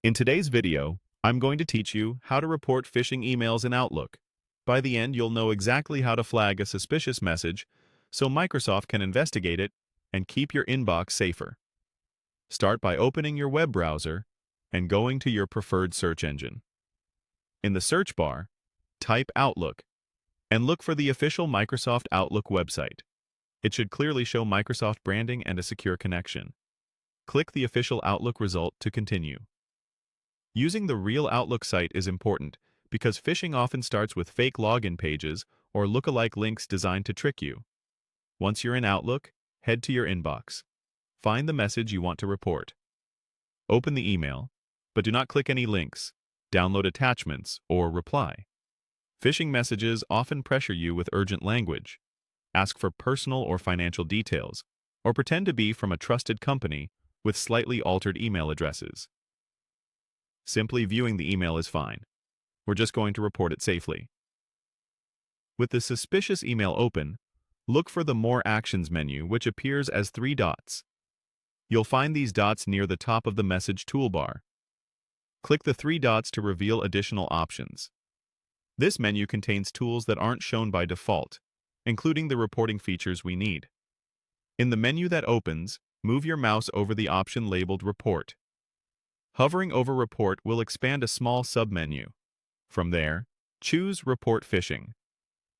In today's video, I'm going to teach you how to report phishing emails in Outlook. By the end, you'll know exactly how to flag a suspicious message so Microsoft can investigate it and keep your inbox safer. Start by opening your web browser and going to your preferred search engine. In the search bar, type Outlook and look for the official Microsoft Outlook website. It should clearly show Microsoft branding and a secure connection. Click the official Outlook result to continue. Using the real Outlook site is important because phishing often starts with fake login pages or lookalike links designed to trick you. Once you're in Outlook, head to your inbox. Find the message you want to report. Open the email, but do not click any links, download attachments, or reply. Phishing messages often pressure you with urgent language, ask for personal or financial details, or pretend to be from a trusted company with slightly altered email addresses. Simply viewing the email is fine. We're just going to report it safely. With the suspicious email open, look for the More Actions menu, which appears as 3 dots. You'll find these dots near the top of the message toolbar. Click the 3 dots to reveal additional options. This menu contains tools that aren't shown by default, including the reporting features we need. In the menu that opens, move your mouse over the option labeled Report. Hovering over Report will expand a small submenu. From there, choose Report Phishing.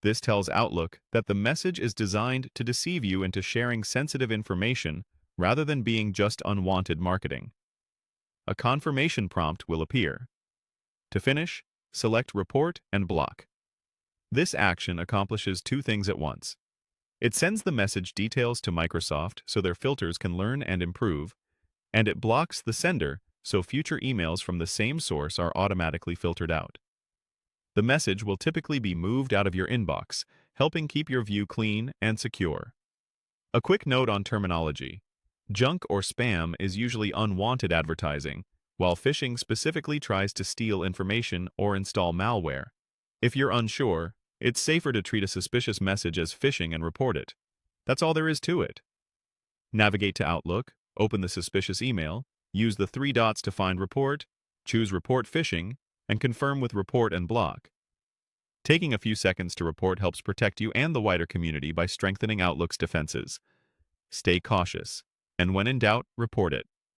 This tells Outlook that the message is designed to deceive you into sharing sensitive information rather than being just unwanted marketing. A confirmation prompt will appear. To finish, select Report and Block. This action accomplishes 2 things at once. It sends the message details to Microsoft so their filters can learn and improve, and it blocks the sender so future emails from the same source are automatically filtered out. The message will typically be moved out of your inbox, helping keep your view clean and secure. A quick note on terminology. Junk or spam is usually unwanted advertising, while phishing specifically tries to steal information or install malware. If you're unsure, it's safer to treat a suspicious message as phishing and report it. That's all there is to it. Navigate to Outlook, open the suspicious email, use the 3 dots to find Report, choose Report Phishing, and confirm with Report and Block. Taking a few seconds to report helps protect you and the wider community by strengthening Outlook's defenses. Stay cautious, and when in doubt, report it.